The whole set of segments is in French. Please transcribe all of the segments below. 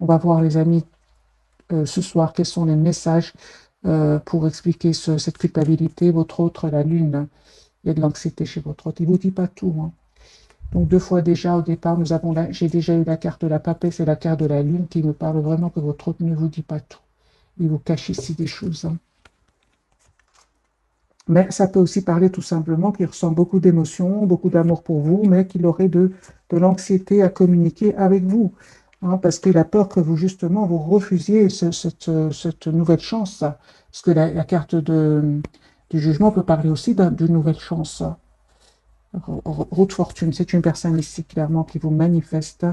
On va voir, les amis, ce soir, quels sont les messages pour expliquer cette culpabilité. Votre autre, la lune, il y a de l'anxiété chez votre autre. Il ne vous dit pas tout, hein. Donc deux fois déjà au départ, j'ai déjà eu la carte de la papesse et la carte de la lune qui me parle vraiment que votre autre ne vous dit pas tout. Il vous cache ici des choses, hein. Mais ça peut aussi parler tout simplement qu'il ressent beaucoup d'émotions, beaucoup d'amour pour vous, mais qu'il aurait de l'anxiété à communiquer avec vous, hein, parce qu'il a peur que vous, justement, vous refusiez cette nouvelle chance. Parce que la carte du jugement peut parler aussi d'une nouvelle chance. Route fortune, c'est une personne ici clairement qui vous manifeste,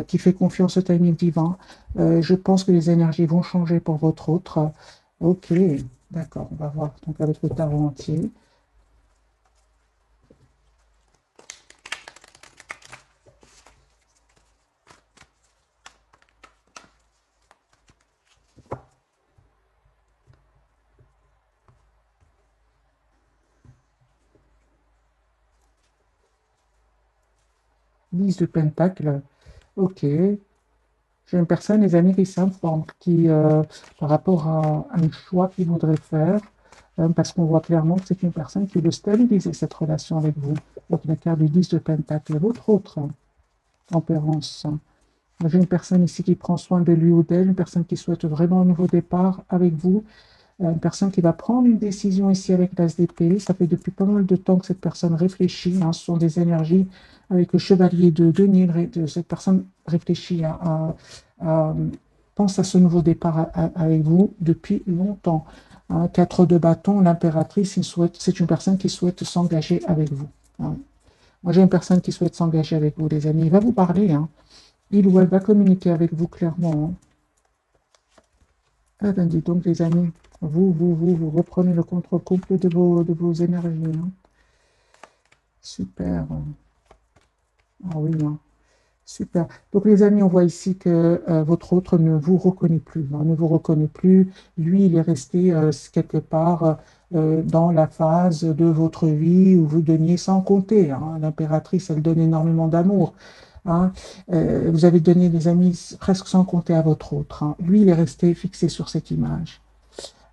qui fait confiance au timing divin. Je pense que les énergies vont changer pour votre autre. Ok, d'accord, on va voir donc avec le tarot entier. Lise de Pentacle, ok. J'ai une personne, les amis, qui s'informe, par rapport à un choix qu'il voudrait faire, parce qu'on voit clairement que c'est une personne qui veut stabiliser cette relation avec vous. Donc la carte du 10 de Pentacle, votre autre, tempérance. J'ai une personne ici qui prend soin de lui ou d'elle, une personne qui souhaite vraiment un nouveau départ avec vous, une personne qui va prendre une décision ici avec l'As d'épée. Ça fait depuis pas mal de temps que cette personne réfléchit, hein. Ce sont des énergies avec le chevalier de denier. Cette personne réfléchit pense à ce nouveau départ avec vous depuis longtemps, hein. 4 de bâton, l'impératrice, c'est une personne qui souhaite s'engager avec vous, hein. Moi, j'ai une personne qui souhaite s'engager avec vous, les amis. Il va vous parler, hein. Il ou elle va communiquer avec vous clairement, hein. Ah ben dis donc, les amis, vous reprenez le contrôle complet de vos énergies, hein. Super. Ah oui, hein. Super. Donc les amis, on voit ici que votre autre ne vous reconnaît plus, hein, ne vous reconnaît plus. Lui, il est resté quelque part dans la phase de votre vie où vous donniez sans compter, hein. L'impératrice, elle donne énormément d'amour, hein. Vous avez donné, les amis, presque sans compter à votre autre, hein. Lui, il est resté fixé sur cette image,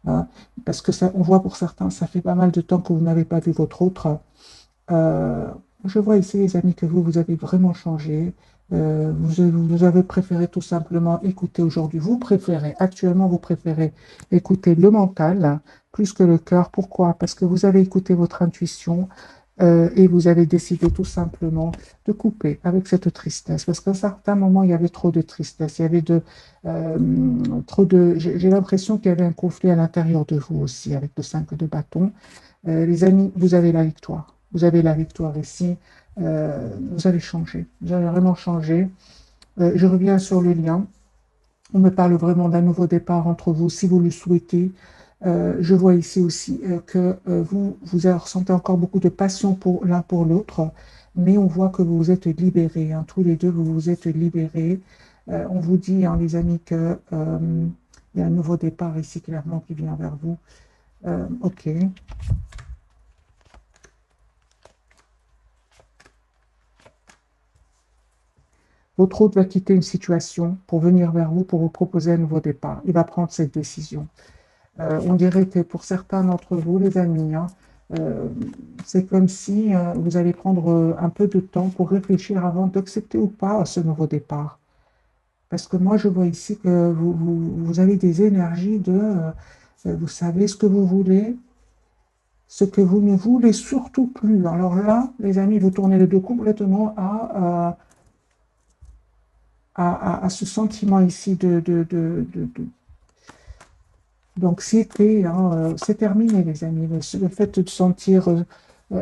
hein, parce que ça, on voit pour certains, ça fait pas mal de temps que vous n'avez pas vu votre autre. Euh, je vois ici, les amis, que vous avez vraiment changé. Vous avez préféré tout simplement écouter aujourd'hui. Actuellement, vous préférez écouter le mental, hein, plus que le cœur. Pourquoi? Parce que vous avez écouté votre intuition, et vous avez décidé tout simplement de couper avec cette tristesse. Parce qu'à un certain moment, il y avait trop de tristesse. Il y avait euh, j'ai l'impression qu'il y avait un conflit à l'intérieur de vous aussi avec le 5 de bâton. Les amis, vous avez la victoire. Vous avez la victoire ici. Vous avez changé. Vous avez vraiment changé. Je reviens sur le lien. On me parle vraiment d'un nouveau départ entre vous, si vous le souhaitez. Je vois ici aussi que vous ressentez encore beaucoup de passion pour l'un pour l'autre, mais on voit que vous vous êtes libérés, hein. Tous les deux, vous vous êtes libérés. On vous dit, hein, les amis, que il y a un nouveau départ ici, clairement, qui vient vers vous. Ok. Votre hôte va quitter une situation pour venir vers vous pour vous proposer un nouveau départ. Il va prendre cette décision. On dirait que pour certains d'entre vous, les amis, hein, euh, c'est comme si vous allez prendre un peu de temps pour réfléchir avant d'accepter ou pas ce nouveau départ. Parce que moi, je vois ici que vous avez des énergies vous savez ce que vous voulez, ce que vous ne voulez surtout plus. Alors là, les amis, vous tournez le dos complètement à ce sentiment ici d'anxiété, hein. C'est terminé, les amis. Le fait de se sentir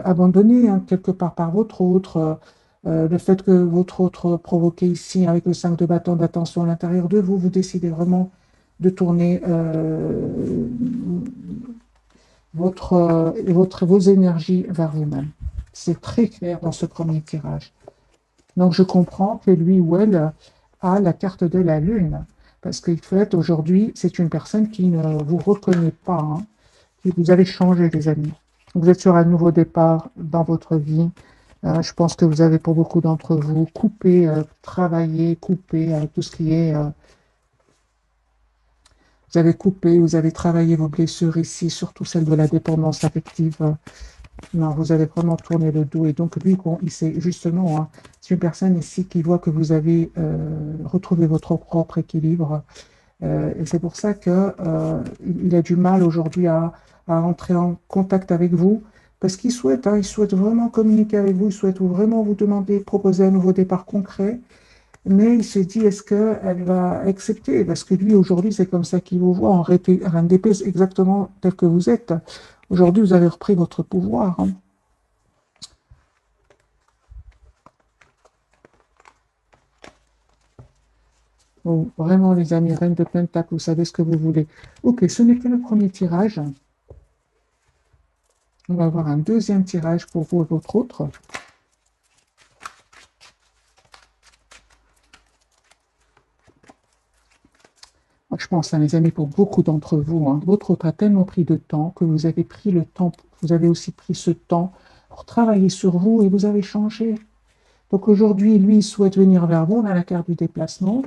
abandonné, hein, quelque part par votre autre, le fait que votre autre provoqué ici avec le 5 de bâton d'attention à l'intérieur de vous, vous décidez vraiment de tourner vos énergies vers vous-même. C'est très clair dans ce premier tirage. Donc, je comprends que lui ou elle a la carte de la lune, parce qu'en fait, aujourd'hui, c'est une personne qui ne vous reconnaît pas, hein. Vous avez changé, les amis. Vous êtes sur un nouveau départ dans votre vie. Je pense que vous avez, pour beaucoup d'entre vous, coupé, travaillé, coupé tout ce qui est... vous avez coupé, vous avez travaillé vos blessures ici, surtout celle de la dépendance affective. Non, vous avez vraiment tourné le dos. Et donc, lui, bon, il sait justement, hein, c'est une personne ici qui voit que vous avez retrouvé votre propre équilibre. Et c'est pour ça que il a du mal aujourd'hui à entrer en contact avec vous, parce qu'il souhaite, hein, il souhaite vraiment communiquer avec vous, il souhaite vraiment vous demander, proposer un nouveau départ concret, mais il se dit, est-ce qu'elle va accepter? Parce que lui, aujourd'hui, c'est comme ça qu'il vous voit, en RNDP, c'est exactement tel que vous êtes. Aujourd'hui, vous avez repris votre pouvoir, hein. Bon, vraiment, les amis, Reine de Pentacle, vous savez ce que vous voulez. Ok, ce n'est que le premier tirage. On va avoir un deuxième tirage pour vous et votre autre. Moi, je pense, hein, les amis, pour beaucoup d'entre vous, hein, votre autre a tellement pris de temps que vous avez pris le temps, vous avez aussi pris ce temps pour travailler sur vous et vous avez changé. Donc aujourd'hui, lui, il souhaite venir vers vous. On a la carte du déplacement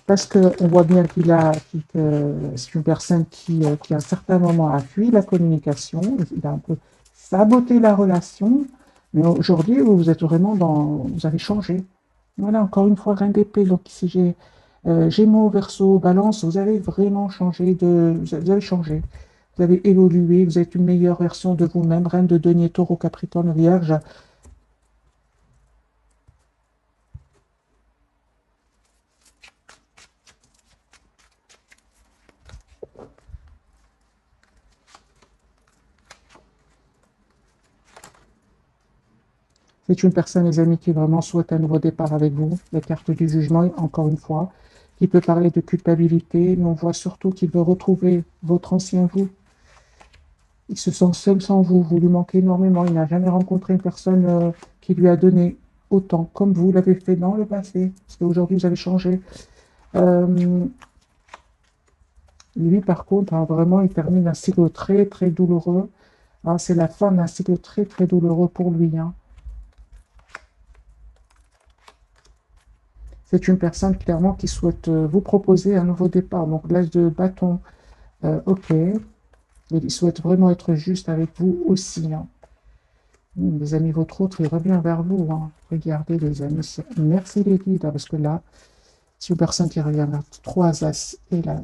parce qu'on voit bien que c'est une personne qui, à un certain moment, a fui la communication. Il a un peu saboté la relation. Mais aujourd'hui, vous êtes vraiment vous avez changé. Voilà, encore une fois, reine d'épée. Donc ici, j'ai Gémeaux, Verseau, Balance. Vous avez vraiment changé vous avez changé. Vous avez évolué. Vous êtes une meilleure version de vous-même. Reine de denier, Taureau, Capricorne, Vierge. C'est une personne, les amis, qui vraiment souhaite un nouveau départ avec vous. La carte du jugement, encore une fois, qui peut parler de culpabilité, mais on voit surtout qu'il veut retrouver votre ancien vous. Il se sent seul sans vous, vous lui manquez énormément. Il n'a jamais rencontré une personne qui lui a donné autant, comme vous l'avez fait dans le passé, parce qu'aujourd'hui, vous avez changé. Euh, Lui, par contre, hein, vraiment, il termine un cycle très, très douloureux. Hein, c'est la fin d'un cycle très, très douloureux pour lui, hein. C'est une personne clairement qui souhaite vous proposer un nouveau départ. Donc l'âge de bâton, ok. Il souhaite vraiment être juste avec vous aussi, hein. Les amis, votre autre, il revient vers vous, hein. Regardez les amis, merci les guides, hein, parce que là, c'est une personne qui revient vers trois as. Et là,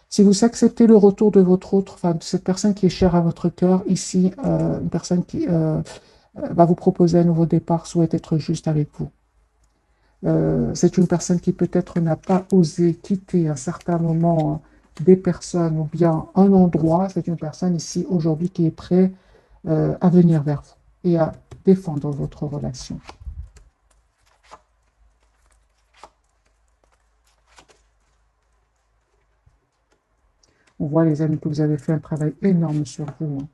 si vous acceptez le retour de votre autre, enfin de cette personne qui est chère à votre cœur, ici, une personne qui va vous proposer un nouveau départ, souhaite être juste avec vous. C'est une personne qui peut-être n'a pas osé quitter à un certain moment des personnes ou bien un endroit. C'est une personne ici aujourd'hui qui est prête à venir vers vous et à défendre votre relation. On voit, les amis, que vous avez fait un travail énorme sur vous, hein.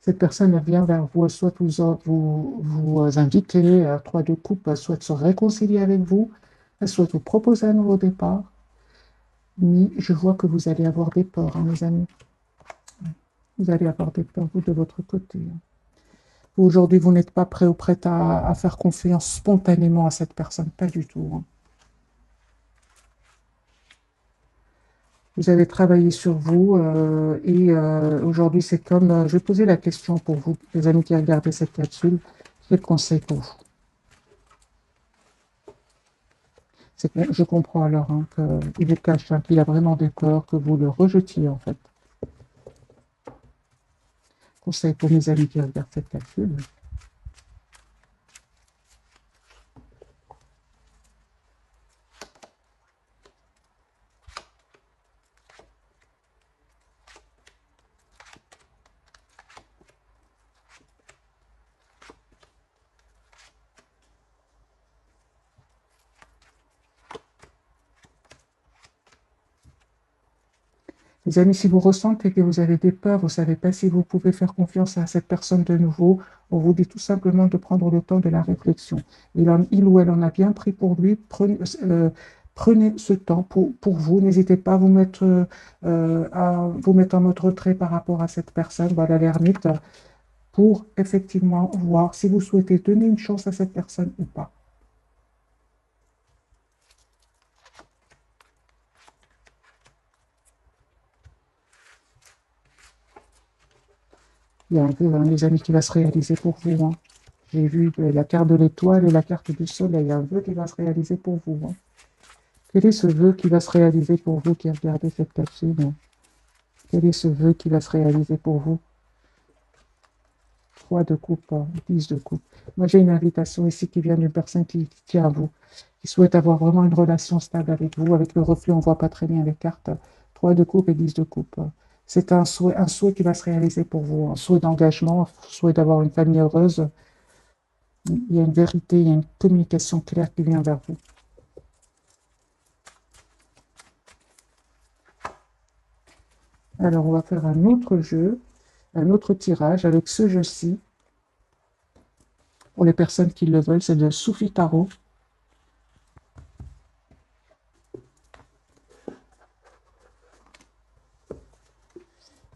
Cette personne elle vient vers vous, elle souhaite vous inviter, trois de coupe, elle souhaite se réconcilier avec vous, elle souhaite vous proposer un nouveau départ. Mais je vois que vous allez avoir des peurs, hein, mes amis. Vous allez avoir des peurs, vous, de votre côté, hein. Aujourd'hui, vous n'êtes pas prêt ou prête à faire confiance spontanément à cette personne, pas du tout, hein. Vous avez travaillé sur vous et aujourd'hui, c'est comme, je vais poser la question pour vous, les amis qui regardent cette capsule, quel conseil pour vous? Je comprends alors, hein, qu'il vous cache, hein, qu'il a vraiment des peurs, que vous le rejetiez en fait. Conseil pour mes amis qui regardent cette capsule. Les amis, si vous ressentez que vous avez des peurs, vous ne savez pas si vous pouvez faire confiance à cette personne de nouveau, on vous dit tout simplement de prendre le temps de la réflexion. Il ou elle en a bien pris pour lui. Prenez ce temps pour vous. N'hésitez pas à vous mettre en mode retrait par rapport à cette personne, voilà l'ermite, pour effectivement voir si vous souhaitez donner une chance à cette personne ou pas. Il y a un peu, hein, les amis, qui va se réaliser pour vous, hein. J'ai vu la carte de l'étoile et la carte du soleil. Il y a un vœu qui va se réaliser pour vous, hein. Quel est ce vœu qui va se réaliser pour vous qui regardez cette capsule, hein? Quel est ce vœu qui va se réaliser pour vous? 3 de coupe, 10 de coupe. Moi, j'ai une invitation ici qui vient d'une personne qui tient à vous, qui souhaite avoir vraiment une relation stable avec vous. Avec le reflet, on ne voit pas très bien les cartes. 3 de coupe et 10 de coupe. C'est un souhait qui va se réaliser pour vous, un souhait d'engagement, un souhait d'avoir une famille heureuse. Il y a une vérité, il y a une communication claire qui vient vers vous. Alors, on va faire un autre jeu, un autre tirage avec ce jeu-ci. Pour les personnes qui le veulent, c'est le Soufi Tarot.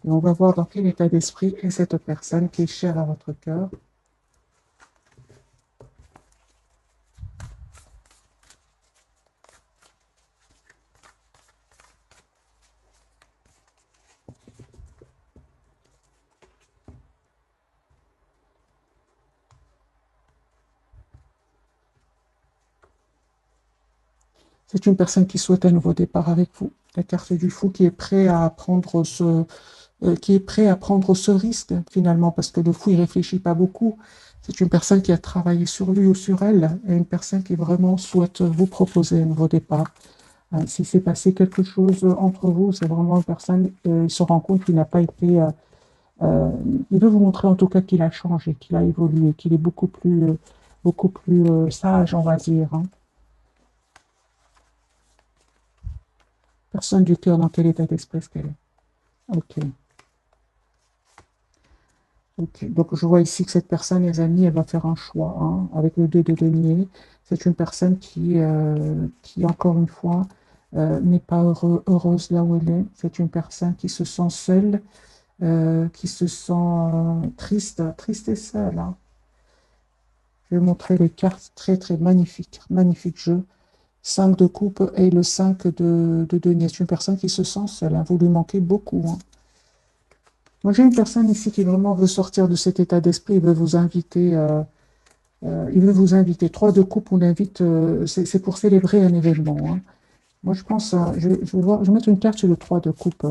Et on va voir dans quel état d'esprit est cette personne qui est chère à votre cœur. C'est une personne qui souhaite un nouveau départ avec vous. La carte du fou qui est prêt à prendre ce risque finalement, parce que le fou il réfléchit pas beaucoup. C'est une personne qui a travaillé sur lui ou sur elle, et une personne qui vraiment souhaite vous proposer un nouveau départ. Si s'est passé quelque chose entre vous, c'est vraiment une personne, il se rend compte qu'il n'a pas été, il veut vous montrer en tout cas qu'il a changé, qu'il a évolué, qu'il est beaucoup plus sage, on va dire, hein. Personne du cœur, dans quel état d'esprit est-ce qu'elle est? Ok. Ok. Donc, je vois ici que cette personne, les amis, elle va faire un choix, hein, avec le 2 de denier. C'est une personne qui encore une fois, n'est pas heureuse là où elle est. C'est une personne qui se sent seule, qui se sent triste et seule, hein. Je vais montrer les cartes très, très magnifiques. Magnifique jeu. 5 de coupe et le 5 de denier. C'est une personne qui se sent seule, hein. Vous lui manquez beaucoup, hein. Moi, j'ai une personne ici qui vraiment veut sortir de cet état d'esprit. Il veut vous inviter. Il veut vous inviter. 3 de coupe, on l'invite. C'est pour célébrer un événement, hein. Moi, je pense. Je vais mettre une carte sur le 3 de coupe.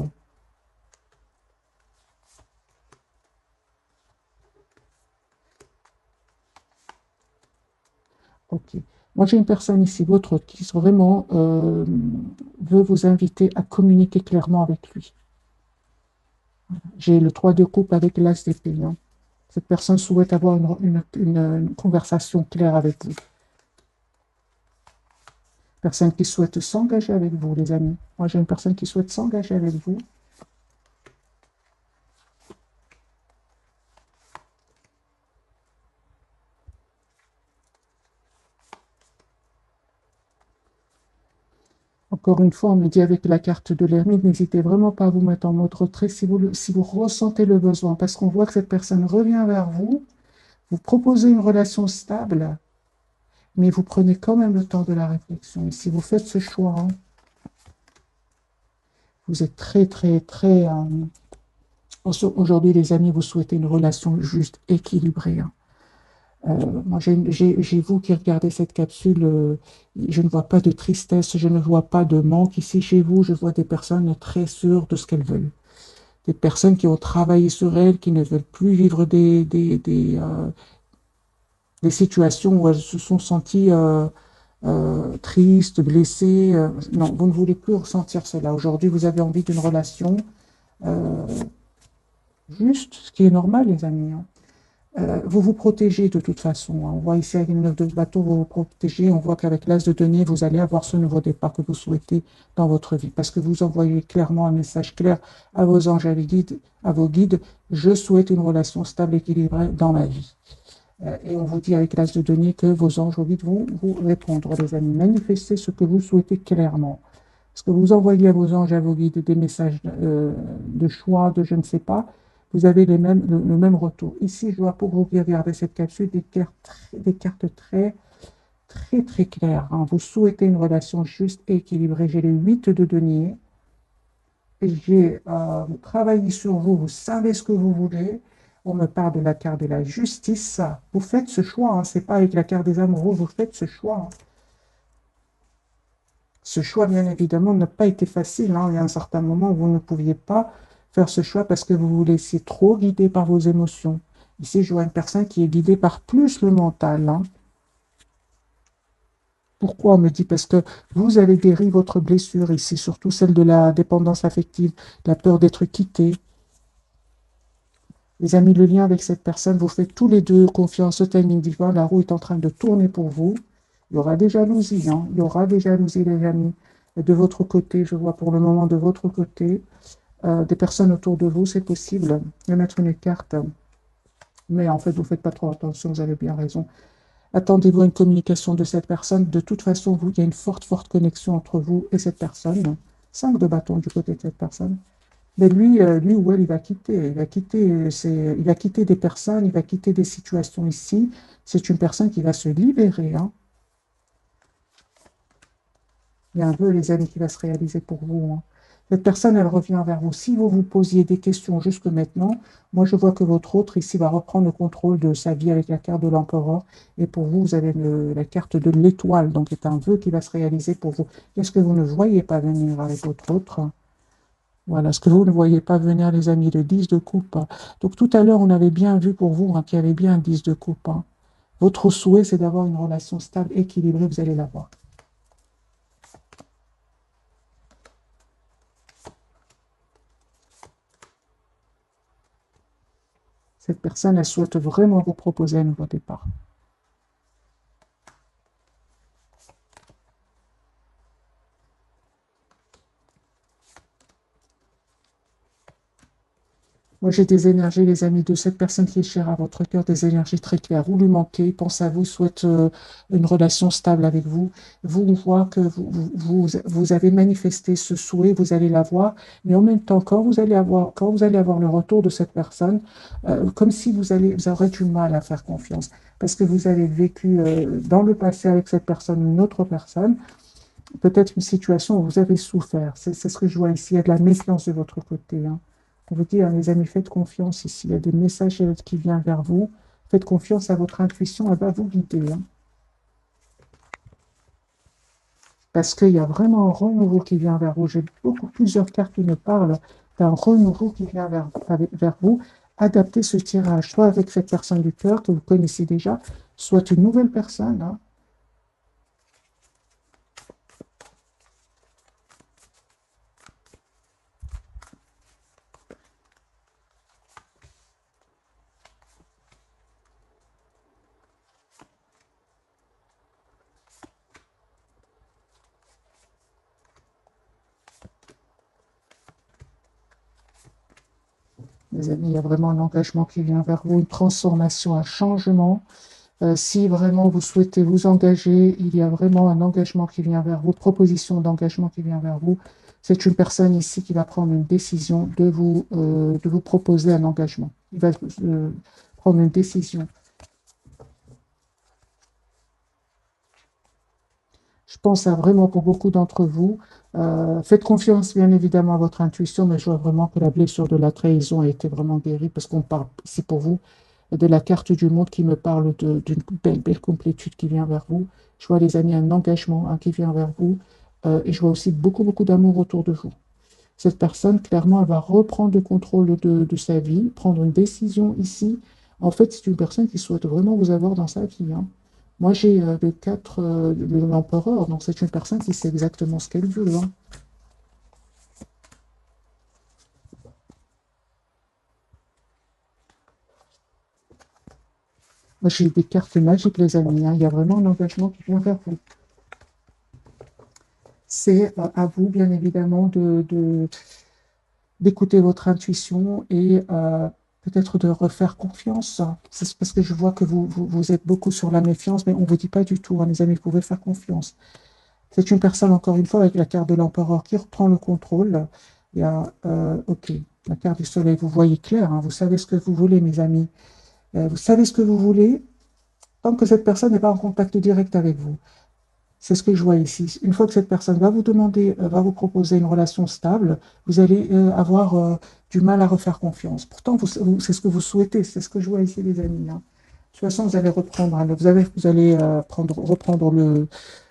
Ok. Moi, j'ai une personne ici, votre, qui vraiment veut vous inviter à communiquer clairement avec lui. J'ai le 3 de coupe avec l'as d'épée, hein. Cette personne souhaite avoir une conversation claire avec vous. Personne qui souhaite s'engager avec vous, les amis. Moi, j'ai une personne qui souhaite s'engager avec vous. Encore une fois, on me dit avec la carte de l'ermite, n'hésitez vraiment pas à vous mettre en mode retrait si vous ressentez le besoin, parce qu'on voit que cette personne revient vers vous, vous proposez une relation stable, mais vous prenez quand même le temps de la réflexion. Et si vous faites ce choix, hein, vous êtes très, très, très... aujourd'hui, les amis, vous souhaitez une relation juste, équilibrée, hein. Moi, j'ai vous qui regardez cette capsule, je ne vois pas de tristesse, je ne vois pas de manque ici chez vous, je vois des personnes très sûres de ce qu'elles veulent. Des personnes qui ont travaillé sur elles, qui ne veulent plus vivre des situations où elles se sont senties tristes, blessées. Non, vous ne voulez plus ressentir cela. Aujourd'hui, vous avez envie d'une relation juste, ce qui est normal, les amis, hein. Vous vous protégez de toute façon, hein. On voit ici avec une 9 de bateau, vous vous protégez. On voit qu'avec l'as de denier, vous allez avoir ce nouveau départ que vous souhaitez dans votre vie. Parce que vous envoyez clairement un message clair à vos anges, à vos guides. Je souhaite une relation stable, équilibrée dans ma vie. Et on vous dit avec l'as de denier que vos anges, vos guides vont vous répondre, les amis. Manifestez ce que vous souhaitez clairement. Parce que vous envoyez à vos anges, à vos guides des messages de choix, de je ne sais pas, vous avez le même retour. Ici, je vois pour vous qui regardez cette capsule des cartes très claires, hein. Vous souhaitez une relation juste et équilibrée. J'ai les 8 de denier. J'ai travaillé sur vous, vous savez ce que vous voulez. On me parle de la carte de la justice. Vous faites ce choix, hein. C'est pas avec la carte des amoureux, vous faites ce choix, hein. Ce choix, bien évidemment, n'a pas été facile, hein. Il y a un certain moment où vous ne pouviez pas faire ce choix parce que vous vous laissiez trop guider par vos émotions. Ici, je vois une personne qui est guidée par plus le mental, hein. Pourquoi on me dit? Parce que vous avez guéri votre blessure ici, surtout celle de la dépendance affective, la peur d'être quitté. Les amis, le lien avec cette personne, vous faites tous les deux confiance au timing divin. La roue est en train de tourner pour vous. Il y aura des jalousies, hein. Il y aura des jalousies, les amis. Et de votre côté, je vois pour le moment de votre côté, des personnes autour de vous, c'est possible de mettre une carte. Mais en fait, vous ne faites pas trop attention, vous avez bien raison. Attendez-vous à une communication de cette personne. De toute façon, il y a une forte connexion entre vous et cette personne. 5 de bâton du côté de cette personne. Mais lui ou elle, il va quitter. Il va quitter des personnes, il va quitter des situations ici. C'est une personne qui va se libérer, hein. Il y a un vœu, les amis, qui va se réaliser pour vous, hein. Cette personne, elle revient vers vous. Si vous vous posiez des questions jusque maintenant, moi, je vois que votre autre ici va reprendre le contrôle de sa vie avec la carte de l'empereur. Et pour vous, vous avez la carte de l'étoile. Donc, c'est un vœu qui va se réaliser pour vous. Qu'est-ce que vous ne voyez pas venir avec votre autre? Voilà, ce que vous ne voyez pas venir, les amis, le 10 de coupe, hein. Donc tout à l'heure, on avait bien vu pour vous, hein, qu'il y avait bien un 10 de coupe, hein. Votre souhait, c'est d'avoir une relation stable, équilibrée, vous allez l'avoir. Cette personne, elle souhaite vraiment vous proposer un nouveau départ. Moi, j'ai des énergies, les amis, de cette personne qui est chère à votre cœur, des énergies très claires. Vous lui manquez, il pense à vous, souhaite une relation stable avec vous. Vous, on voit que vous avez manifesté ce souhait, vous allez l'avoir. Mais en même temps, quand vous allez avoir le retour de cette personne, comme si vous aurez du mal à faire confiance. Parce que vous avez vécu dans le passé avec cette personne, une autre personne, peut-être une situation où vous avez souffert. C'est ce que je vois ici. Il y a de la méfiance de votre côté, hein. On vous dit, hein, les amis, faites confiance ici. Il y a des messages qui viennent vers vous. Faites confiance à votre intuition, elle va vous guider, hein. Parce qu'il y a vraiment un renouveau qui vient vers vous. J'ai plusieurs cartes qui me parlent d'un renouveau qui vient vers vous. Adaptez ce tirage, soit avec cette personne du cœur que vous connaissez déjà, soit une nouvelle personne, hein. Les amis, il y a vraiment un engagement qui vient vers vous, une transformation, un changement. Si vraiment vous souhaitez vous engager, il y a vraiment un engagement qui vient vers vous, proposition d'engagement qui vient vers vous. C'est une personne ici qui va prendre une décision de vous proposer un engagement. Il va prendre une décision. Je pense à vraiment pour beaucoup d'entre vous. Faites confiance bien évidemment à votre intuition, mais je vois vraiment que la blessure de la trahison a été vraiment guérie parce qu'on parle ici pour vous de la carte du monde qui me parle d'une belle complétude qui vient vers vous. Je vois les amis un engagement, hein, qui vient vers vous, et je vois aussi beaucoup d'amour autour de vous. Cette personne, clairement, elle va reprendre le contrôle de sa vie, prendre une décision ici. En fait, c'est une personne qui souhaite vraiment vous avoir dans sa vie, hein. Moi, j'ai le 4 de l'empereur, donc c'est une personne qui sait exactement ce qu'elle veut, hein. Moi, j'ai des cartes magiques, les amis, hein. Il y a vraiment un engagement qui vient vers vous. C'est à vous, bien évidemment, d'écouter votre intuition et peut-être de refaire confiance. C'est parce que je vois que vous êtes beaucoup sur la méfiance, mais on ne vous dit pas du tout, hein, les amis, vous pouvez faire confiance. C'est une personne, encore une fois, avec la carte de l'empereur qui reprend le contrôle. Il y a, ok, la carte du soleil, vous voyez clair, hein, vous savez ce que vous voulez, mes amis. Vous savez ce que vous voulez, tant que cette personne n'est pas en contact direct avec vous. C'est ce que je vois ici. Une fois que cette personne va vous demander, va vous proposer une relation stable, vous allez avoir du mal à refaire confiance. Pourtant, c'est ce que vous souhaitez, c'est ce que je vois ici, les amis, hein. De toute façon, vous allez reprendre, hein, vous allez reprendre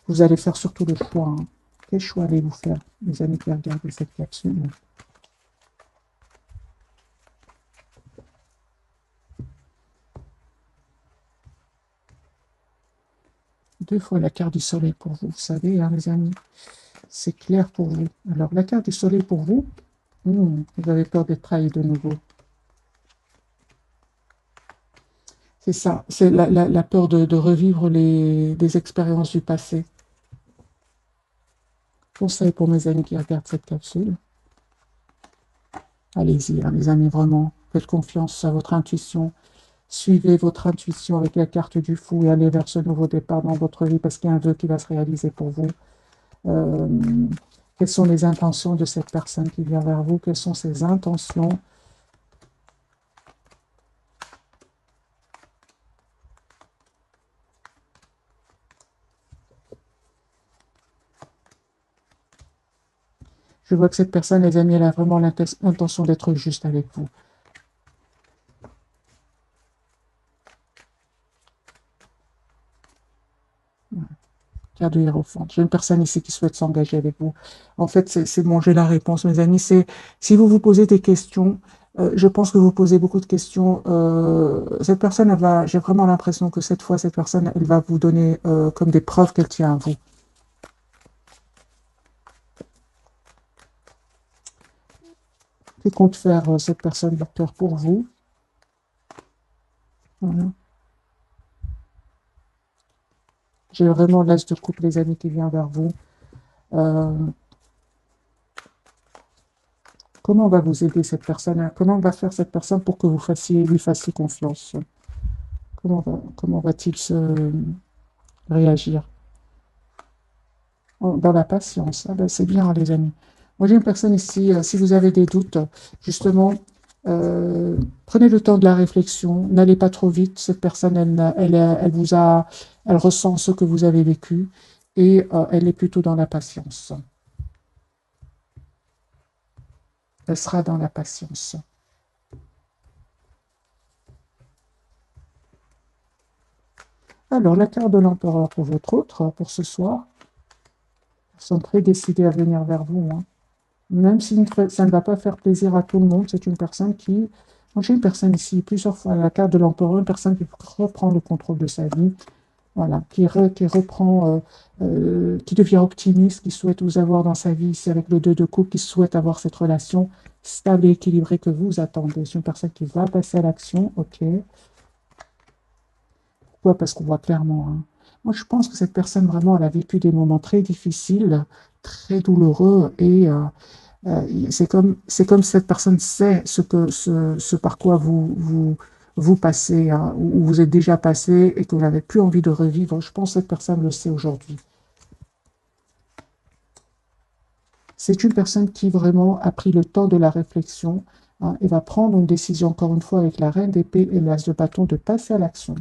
vous allez faire surtout le choix, hein. Quel choix allez-vous faire, les amis qui regardent cette capsule? Deux fois la carte du soleil pour vous, vous savez, hein, les amis. C'est clair pour vous. Alors, la carte du soleil pour vous, vous avez peur d'être trahi de nouveau. C'est ça, c'est la peur de revivre des expériences du passé. Conseil pour mes amis qui regardent cette capsule. Allez-y, hein, les amis, vraiment. Faites confiance à votre intuition. Suivez votre intuition avec la carte du fou et allez vers ce nouveau départ dans votre vie parce qu'il y a un vœu qui va se réaliser pour vous. Euh, quelles sont les intentions de cette personne qui vient vers vous? Quelles sont ses intentions? Je vois que cette personne, les amis, elle a vraiment l'intention d'être juste avec vous. Carte de Hiérophante. J'ai une personne ici qui souhaite s'engager avec vous. En fait, c'est bon, j'ai la réponse, mes amis. C'est si vous vous posez des questions, je pense que vous posez beaucoup de questions. Cette personne, j'ai vraiment l'impression que cette fois, cette personne, elle va vous donner comme des preuves qu'elle tient à vous. Que compte faire cette personne, docteur, pour vous? Voilà. J'ai vraiment l'as de coupe, les amis, qui vient vers vous. Comment va vous aider cette personne? Comment va faire cette personne pour que vous lui fassiez confiance? Comment va-t-il se réagir? Dans la patience. Ah ben, c'est bien, les amis. Moi, j'ai une personne ici, si vous avez des doutes, justement, prenez le temps de la réflexion, n'allez pas trop vite. Cette personne, elle ressent ce que vous avez vécu et elle est plutôt dans la patience. Elle sera dans la patience. Alors, la carte de l'empereur pour votre autre, pour ce soir. Ils sont très décidés à venir vers vous, hein. Même si ça ne va pas faire plaisir à tout le monde, c'est une personne qui... Moi, j'ai une personne ici, plusieurs fois, la carte de l'empereur, une personne qui reprend le contrôle de sa vie, voilà, qui reprend, qui devient optimiste, qui souhaite vous avoir dans sa vie, ici avec le 2 de coupe, qui souhaite avoir cette relation stable et équilibrée que vous attendez. C'est une personne qui va passer à l'action, ok. Pourquoi? Parce qu'on voit clairement, hein. Moi, je pense que cette personne, vraiment, elle a vécu des moments très difficiles, très douloureux, et c'est comme si cette personne sait ce par quoi vous passez, hein, ou vous êtes déjà passé et que vous n'avez plus envie de revivre. Je pense que cette personne le sait aujourd'hui. C'est une personne qui vraiment a pris le temps de la réflexion, hein, et va prendre une décision, encore une fois, avec la reine d'épée et l'as de bâton, de passer à l'action.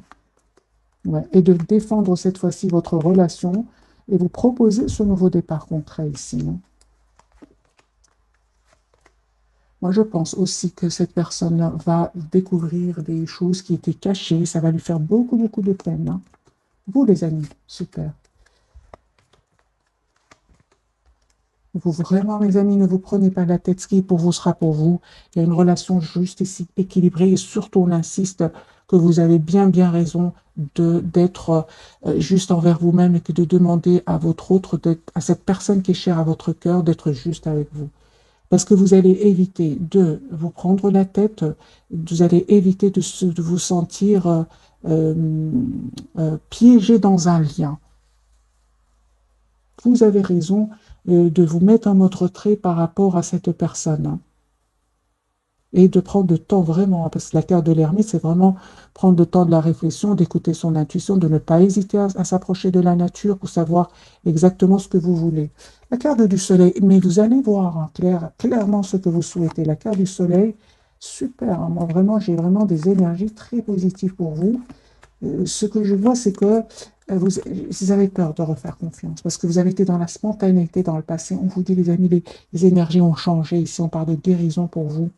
Ouais, et de défendre cette fois-ci votre relation et vous proposer ce nouveau départ concret ici, hein. Moi, je pense aussi que cette personne va découvrir des choses qui étaient cachées. Ça va lui faire beaucoup, beaucoup de peine, hein. Vous, les amis, super. Vous, vraiment, mes amis, ne vous prenez pas la tête. Ce qui est pour vous sera pour vous. Il y a une relation juste et équilibrée. Et surtout, on insiste que vous avez bien, bien raison d'être juste envers vous-même et que de demander à votre autre, à cette personne qui est chère à votre cœur, d'être juste avec vous. Parce que vous allez éviter de vous prendre la tête, vous allez éviter de vous sentir euh, piégé dans un lien. Vous avez raison de vous mettre en mode retrait par rapport à cette personne, hein, et de prendre le temps vraiment, parce que la carte de l'ermite, c'est vraiment prendre le temps de la réflexion, d'écouter son intuition, de ne pas hésiter à s'approcher de la nature pour savoir exactement ce que vous voulez. La carte du soleil, mais vous allez voir, hein, clairement ce que vous souhaitez. La carte du soleil, super, hein. Moi, vraiment, j'ai vraiment des énergies très positives pour vous. Ce que je vois, c'est que vous avez peur de refaire confiance parce que vous avez été dans la spontanéité dans le passé. On vous dit, les amis, les énergies ont changé. Ici, on parle de guérison pour vous.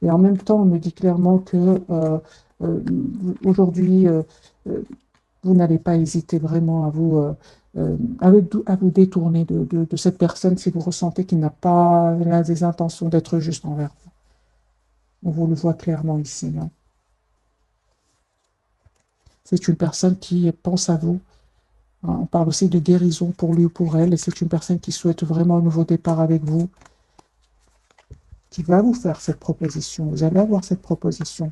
Et en même temps, on me dit clairement que euh, aujourd'hui, euh, vous n'allez pas hésiter vraiment à vous détourner de cette personne si vous ressentez qu'il n'a pas des intentions d'être juste envers vous. On vous le voit clairement ici, hein. C'est une personne qui pense à vous. Hein. On parle aussi de guérison pour lui ou pour elle. Et c'est une personne qui souhaite vraiment un nouveau départ avec vous, qui va vous faire cette proposition. Vous allez avoir cette proposition.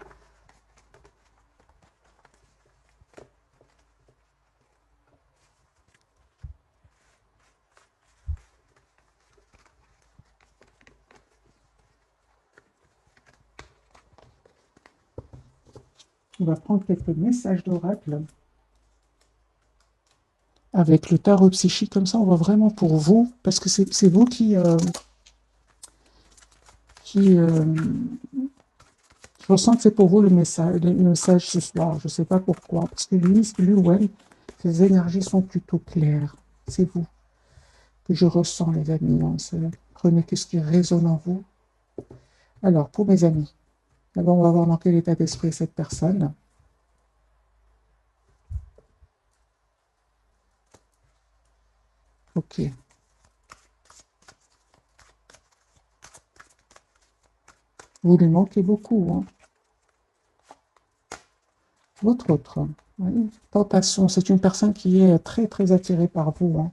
On va prendre quelques messages d'oracle avec le tarot psychique. Comme ça, on voit vraiment pour vous, parce que c'est vous qui je ressens que c'est pour vous le message ce soir. Je ne sais pas pourquoi, parce que lui ou elle, ses énergies sont plutôt claires. C'est vous que je ressens, les amis, hein. Prenez ce qui résonne en vous. Alors, pour mes amis, d'abord, on va voir dans quel état d'esprit est cette personne. Ok. Vous lui manquez beaucoup, hein. Votre autre, oui. Tentation, c'est une personne qui est très, très attirée par vous, hein.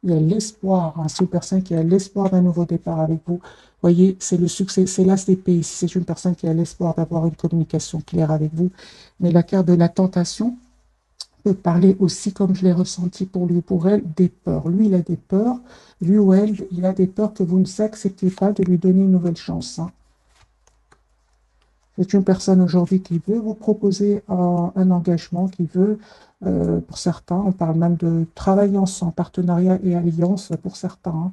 Il y a l'espoir, hein. C'est une personne qui a l'espoir d'un nouveau départ avec vous. Voyez, c'est le succès, c'est l'as d'épée ici. C'est une personne qui a l'espoir d'avoir une communication claire avec vous. Mais la carte de la tentation peut parler aussi, comme je l'ai ressenti pour lui ou pour elle, des peurs. Lui, il a des peurs. Lui ou elle, il a des peurs que vous ne acceptez pas de lui donner une nouvelle chance, hein. C'est une personne aujourd'hui qui veut vous proposer un engagement, qui veut, pour certains, on parle même de travailler ensemble, partenariat et alliance pour certains, hein.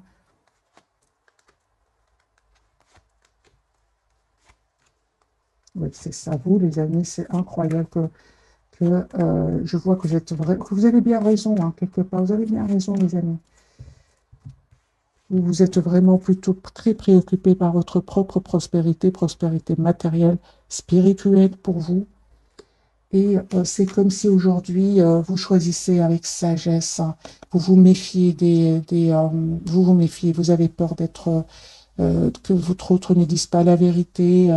Oui, c'est ça, vous, les amis, c'est incroyable que je vois que que vous avez bien raison, hein, quelque part. Vous avez bien raison, les amis. Vous êtes vraiment plutôt très préoccupé par votre propre prospérité, prospérité matérielle, spirituelle pour vous. Et c'est comme si aujourd'hui, vous choisissez avec sagesse, hein. Vous vous méfiez vous vous méfiez, vous avez peur que votre autre ne dise pas la vérité,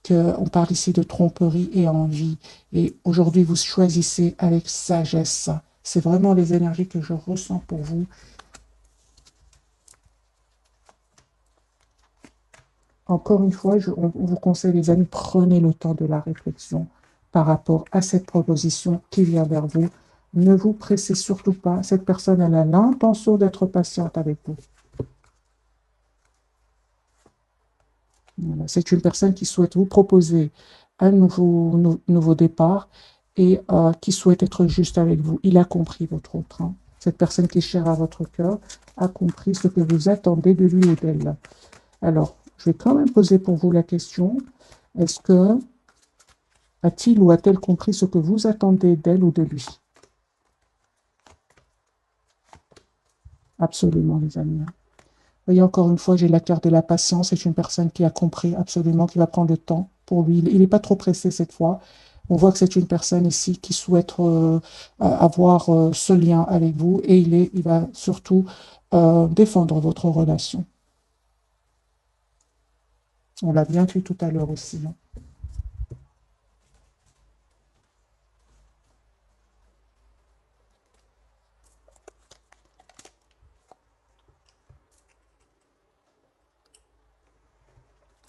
qu'on parle ici de tromperie et envie. Et aujourd'hui, vous choisissez avec sagesse. C'est vraiment les énergies que je ressens pour vous. Encore une fois, on vous conseille, les amis, prenez le temps de la réflexion par rapport à cette proposition qui vient vers vous. Ne vous pressez surtout pas. Cette personne, elle a l'intention d'être patiente avec vous. Voilà. C'est une personne qui souhaite vous proposer un nouveau départ et qui souhaite être juste avec vous. Il a compris votre autre, hein. Cette personne qui est chère à votre cœur a compris ce que vous attendez de lui ou d'elle. Alors, je vais quand même poser pour vous la question, est-ce que a-t-il ou a-t-elle compris ce que vous attendez d'elle ou de lui? Absolument, les amis. Voyez, encore une fois, j'ai la carte de la patience. C'est une personne qui a compris absolument, qui va prendre le temps pour lui. Il n'est pas trop pressé cette fois. On voit que c'est une personne ici qui souhaite avoir ce lien avec vous et il va surtout défendre votre relation. On l'a bien vu tout à l'heure aussi, hein.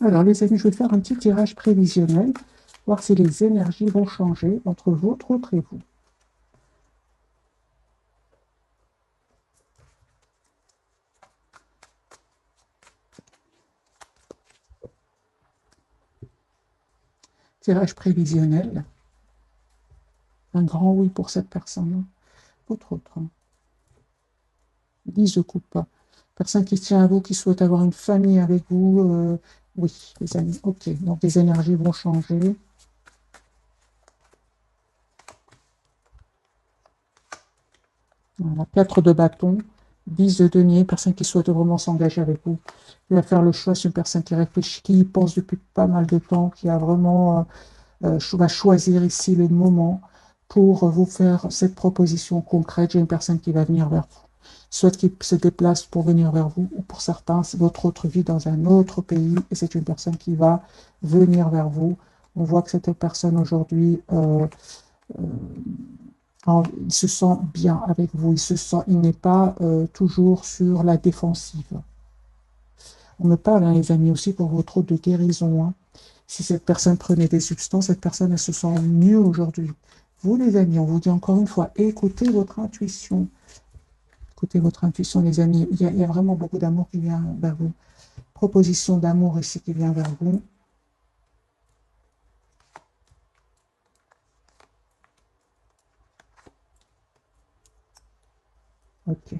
Alors, les amis, je vais faire un petit tirage prévisionnel, voir si les énergies vont changer entre votre autre et vous. Tirage prévisionnel. Un grand oui pour cette personne. Votre autre. 10 de coupe. Personne qui tient à vous, qui souhaite avoir une famille avec vous. Oui, les amis. Ok, donc les énergies vont changer. Voilà, 4 de bâton, 10 de denier, personne qui souhaite vraiment s'engager avec vous. Qui va faire le choix, c'est une personne qui réfléchit, qui y pense depuis pas mal de temps, qui a vraiment va choisir ici le moment pour vous faire cette proposition concrète. J'ai une personne qui va venir vers vous, soit qui se déplace pour venir vers vous, ou pour certains, c'est votre autre vie dans un autre pays, et c'est une personne qui va venir vers vous. On voit que cette personne aujourd'hui, il se sent bien avec vous, il n'est pas toujours sur la défensive. On me parle, hein, les amis, aussi pour votre autre de guérison. Hein. Si cette personne prenait des substances, cette personne, elle se sent mieux aujourd'hui. Vous, les amis, on vous dit encore une fois, écoutez votre intuition. Écoutez votre intuition, les amis. Il y a vraiment beaucoup d'amour qui vient vers vous. Proposition d'amour ici qui vient vers vous. Ok.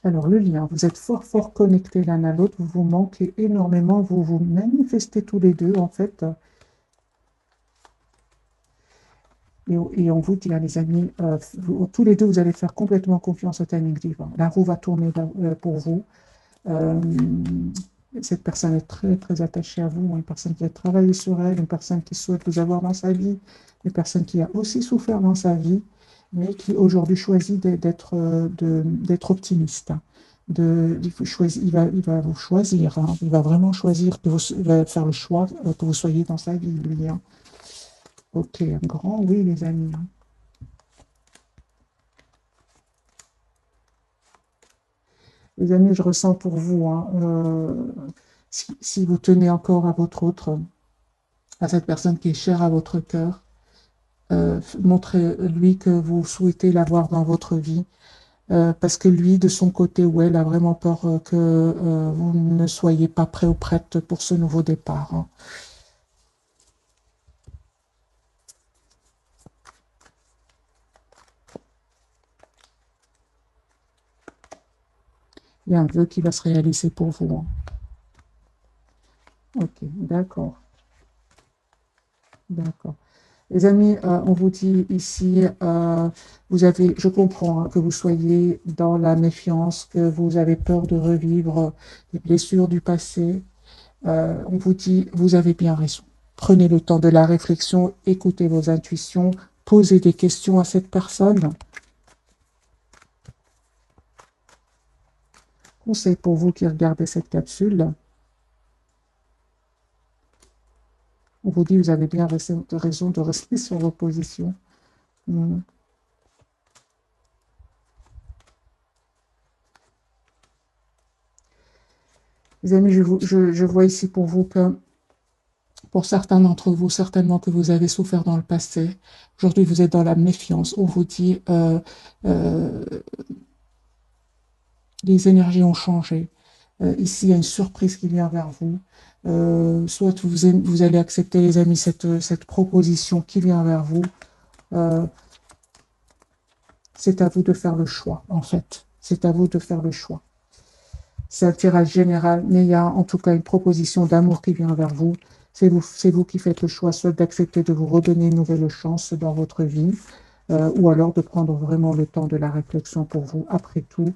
Alors, le lien, vous êtes fort, fort connectés l'un à l'autre. Vous vous manquez énormément. Vous vous manifestez tous les deux, en fait. Et on vous dit, hein, les amis, tous les deux, vous allez faire complètement confiance au timing divin. La roue va tourner pour vous. Euh, cette personne est très, très attachée à vous, une personne qui a travaillé sur elle, une personne qui souhaite vous avoir dans sa vie, une personne qui a aussi souffert dans sa vie, mais qui aujourd'hui choisit d'être optimiste. Il va vous choisir, hein, il va vraiment choisir, il va faire le choix que vous soyez dans sa vie, lui. Hein. Ok, un grand oui, les amis. Hein. Les amis, je ressens pour vous, hein, si vous tenez encore à votre autre, à cette personne qui est chère à votre cœur, montrez-lui que vous souhaitez l'avoir dans votre vie, parce que lui, de son côté, ou elle, a vraiment peur que vous ne soyez pas prêt ou prête pour ce nouveau départ. Hein. Il y a un vœu qui va se réaliser pour vous. Hein. Ok, d'accord, d'accord. Les amis, on vous dit ici, je comprends hein, que vous soyez dans la méfiance, que vous avez peur de revivre les blessures du passé. On vous dit, vous avez bien raison. Prenez le temps de la réflexion, écoutez vos intuitions, posez des questions à cette personne. Conseil pour vous qui regardez cette capsule. On vous dit, vous avez bien raison de rester sur vos positions. Hmm. Les amis, je vois ici pour vous que pour certains d'entre vous, certainement que vous avez souffert dans le passé. Aujourd'hui, vous êtes dans la méfiance. On vous dit, euh, les énergies ont changé. Ici, il y a une surprise qui vient vers vous. Soit vous allez accepter, les amis, cette proposition qui vient vers vous. Euh, c'est à vous de faire le choix, en fait. C'est à vous de faire le choix. C'est un tirage général, mais il y a en tout cas une proposition d'amour qui vient vers vous. C'est vous qui faites le choix, soit d'accepter de vous redonner une nouvelle chance dans votre vie, ou alors de prendre vraiment le temps de la réflexion pour vous. Après tout,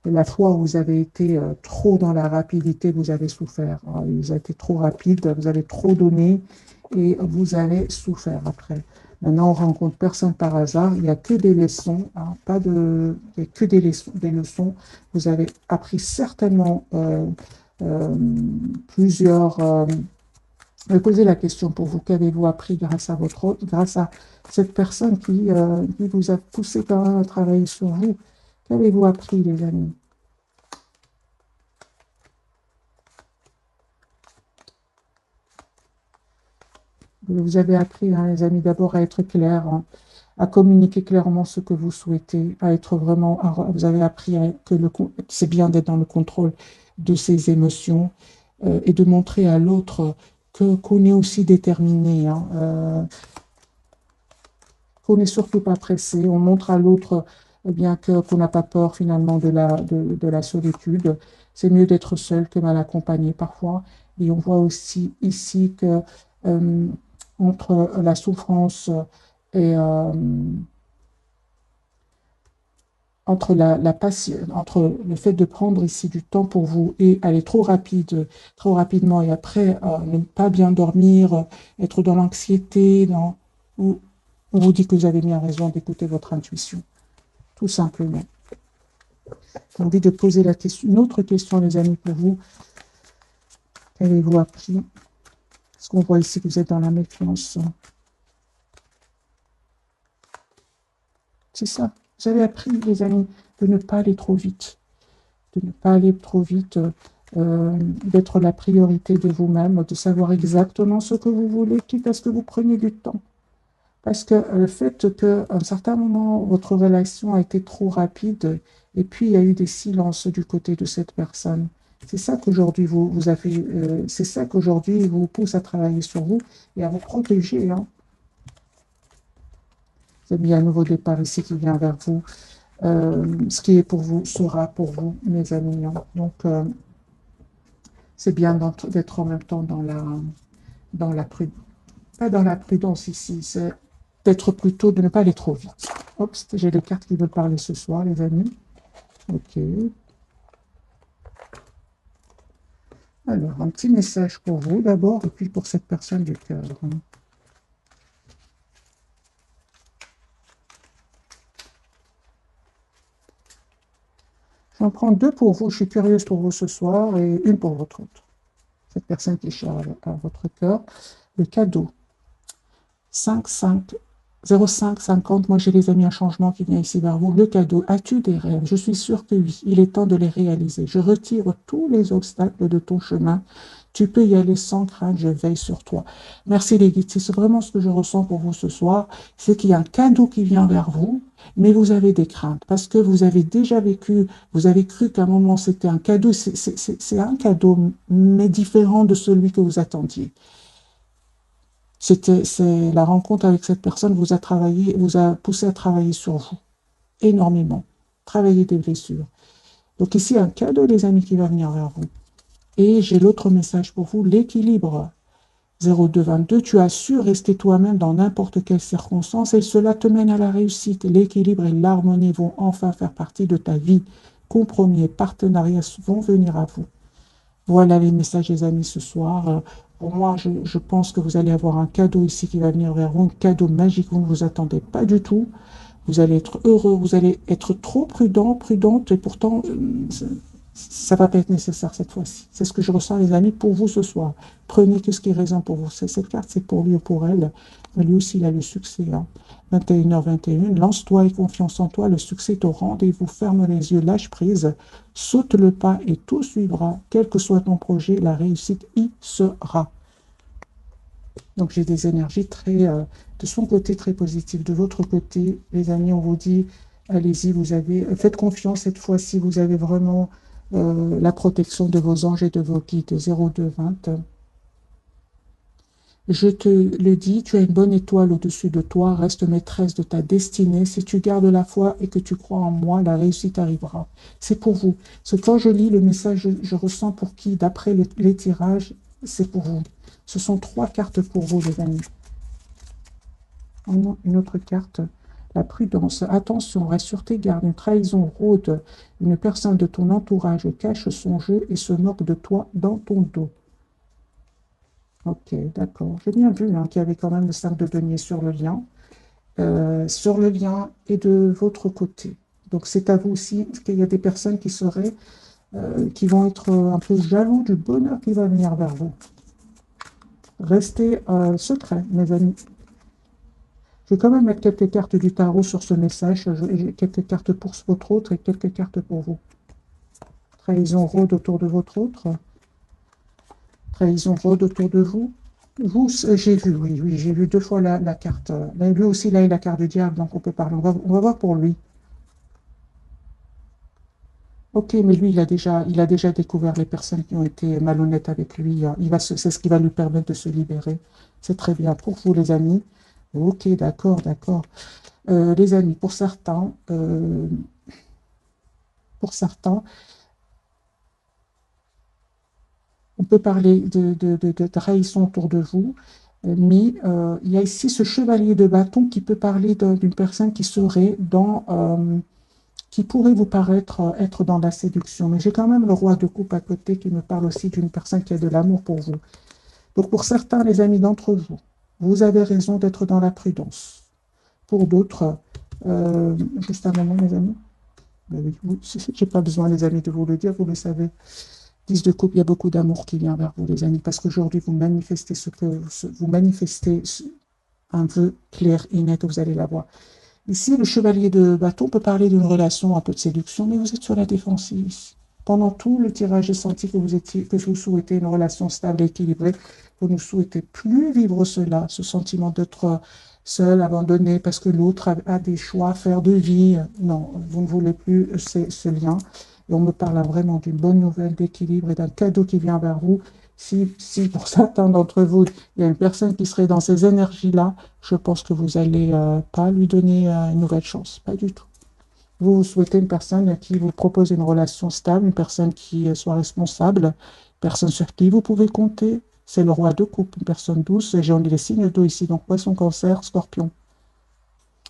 la fois où vous avez été trop dans la rapidité, vous avez souffert. Hein. Vous avez été trop rapide, vous avez trop donné et vous avez souffert après. Maintenant, on rencontre personne par hasard. Il n'y a que des leçons, hein, il n'y a que des leçons. Vous avez appris certainement euh, plusieurs. Je vais poser la question pour vous. Qu'avez-vous appris grâce à cette personne qui vous a poussé quand même à travailler sur vous? Qu'avez-vous appris, les amis? Vous avez appris, hein, les amis, d'abord à être clair, hein, à communiquer clairement ce que vous souhaitez, à être vraiment, vous avez appris que c'est bien d'être dans le contrôle de ses émotions et de montrer à l'autre que qu'on est aussi déterminé, hein, qu'on n'est surtout pas pressé. On montre à l'autre bien qu'on n'a pas peur finalement de la solitude. C'est mieux d'être seul que mal accompagné parfois. Et on voit aussi ici que euh, entre la souffrance et entre entre le fait de prendre ici du temps pour vous et aller trop rapidement et après ne pas bien dormir, être dans l'anxiété, on vous dit que vous avez bien raison d'écouter votre intuition, tout simplement. J'ai envie de poser une autre question, les amis, pour vous. Qu'avez-vous appris? Parce qu'on voit ici que vous êtes dans la méfiance. C'est ça. Vous avez appris, les amis, de ne pas aller trop vite. De ne pas aller trop vite, d'être la priorité de vous-même, de savoir exactement ce que vous voulez, quitte à ce que vous preniez du temps. Parce que le fait qu'à un certain moment, votre relation a été trop rapide, et puis il y a eu des silences du côté de cette personne. C'est ça qu'aujourd'hui vous avez, c'est ça qu'aujourd'hui vous pousse à travailler sur vous et à vous protéger, hein. C'est bien un nouveau départ ici qui vient vers vous. Ce qui est pour vous sera pour vous, mes amis, hein. Donc, c'est bien d'être en même temps dans la prudence. Pas dans la prudence ici, c'est d'être plutôt, de ne pas aller trop vite. Hop, j'ai les cartes qui veulent parler ce soir, les amis. Ok. Alors, un petit message pour vous d'abord, et puis pour cette personne du cœur. J'en prends deux pour vous, je suis curieuse pour vous ce soir, et une pour votre autre. Cette personne qui est chère à votre cœur. Le cadeau. 5, 5, 05, 50. Moi, j'ai les amis, un changement qui vient ici vers vous. Le cadeau. As-tu des rêves? Je suis sûre que oui. Il est temps de les réaliser. Je retire tous les obstacles de ton chemin. Tu peux y aller sans crainte. Je veille sur toi. Merci les guides. C'est vraiment ce que je ressens pour vous ce soir. C'est qu'il y a un cadeau qui vient vers vous, mais vous avez des craintes parce que vous avez déjà vécu, vous avez cru qu'à un moment c'était un cadeau. C'est un cadeau, mais différent de celui que vous attendiez. C'est la rencontre avec cette personne vous a poussé à travailler sur vous énormément, travailler des blessures. Donc ici, un cadeau, les amis, qui va venir vers vous. Et j'ai l'autre message pour vous, l'équilibre. 0222, tu as su rester toi-même dans n'importe quelle circonstance et cela te mène à la réussite. L'équilibre et l'harmonie vont enfin faire partie de ta vie. Compromis et partenariats vont venir à vous. Voilà les messages, les amis, ce soir. Pour moi, je pense que vous allez avoir un cadeau ici qui va venir vers vous, un cadeau magique, vous ne vous attendez pas du tout. Vous allez être heureux, vous allez être trop prudent, prudente, et pourtant, ça ne va pas être nécessaire cette fois-ci. C'est ce que je ressens, les amis, pour vous ce soir. Prenez que ce qui est raison pour vous. Cette carte, c'est pour lui ou pour elle. Mais lui aussi, il a le succès, hein. 21h21, lance-toi et confiance en toi, le succès est au rendez-vous, ferme les yeux, lâche prise, saute le pas et tout suivra, quel que soit ton projet, la réussite y sera. Donc j'ai des énergies de son côté très positives, de votre côté, les amis, on vous dit, allez-y, faites confiance cette fois-ci, vous avez vraiment la protection de vos anges et de vos guides. 0220. Je te le dis, tu as une bonne étoile au-dessus de toi, reste maîtresse de ta destinée. Si tu gardes la foi et que tu crois en moi, la réussite arrivera. C'est pour vous. Quand je lis le message, je ressens pour qui, d'après les tirages, c'est pour vous. Ce sont 3 cartes pour vous, les amis. Une autre carte, la prudence. Attention, reste sur tes gardes. Une trahison rôde. Une personne de ton entourage cache son jeu et se moque de toi dans ton dos. Ok, d'accord. J'ai bien vu hein, qu'il y avait quand même le 5 de denier sur le lien. Sur le lien et de votre côté. Donc c'est à vous aussi qu'il y a des personnes qui vont être un peu jaloux du bonheur qui va venir vers vous. Restez secret, mes amis. Je vais quand même mettre quelques cartes du tarot sur ce message. J'ai quelques cartes pour votre autre et quelques cartes pour vous. Trahison rôde autour de votre autre. Trahison rôde autour de vous. Vous, j'ai vu, oui, oui, j'ai vu deux fois la carte. Mais lui aussi, là, il a la carte du diable, donc on peut parler. On va voir pour lui. Ok, mais lui, il a déjà découvert les personnes qui ont été malhonnêtes avec lui. C'est ce qui va lui permettre de se libérer. C'est très bien. Pour vous, les amis. Ok, d'accord, d'accord. Les amis, pour certains, on peut parler de trahison autour de vous, mais il y a ici ce chevalier de bâton qui peut parler d'une personne qui serait qui pourrait vous paraître être dans la séduction. Mais j'ai quand même le roi de coupe à côté qui me parle aussi d'une personne qui a de l'amour pour vous. Donc pour certains, les amis d'entre vous, vous avez raison d'être dans la prudence. Pour d'autres, juste un moment, mes amis. Ben oui, j'ai pas besoin, les amis, de vous le dire, vous le savez. 10 de coupe, il y a beaucoup d'amour qui vient vers vous, les amis, parce qu'aujourd'hui, vous manifestez vous manifestez un vœu clair et net, vous allez l'avoir. Ici, le chevalier de bâton peut parler d'une relation un peu de séduction, mais vous êtes sur la défensive ici. Pendant tout le tirage, j'ai senti que vous souhaitez une relation stable et équilibrée. Vous ne souhaitez plus vivre cela, ce sentiment d'être seul, abandonné, parce que l'autre a des choix à faire de vie. Non, vous ne voulez plus ce lien. Et on me parle vraiment d'une bonne nouvelle d'équilibre et d'un cadeau qui vient vers vous. Si pour certains d'entre vous, il y a une personne qui serait dans ces énergies-là, je pense que vous allez pas lui donner une nouvelle chance, pas du tout. Vous souhaitez une personne qui vous propose une relation stable, une personne qui soit responsable, une personne sur qui vous pouvez compter. C'est le roi de coupe, une personne douce. J'ai les signes d'eau ici, donc poisson, cancer, scorpion.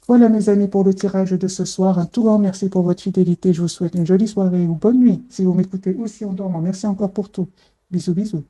Voilà mes amis pour le tirage de ce soir. Un tout grand merci pour votre fidélité. Je vous souhaite une jolie soirée ou bonne nuit si vous m'écoutez aussi en dormant. Merci encore pour tout. Bisous, bisous.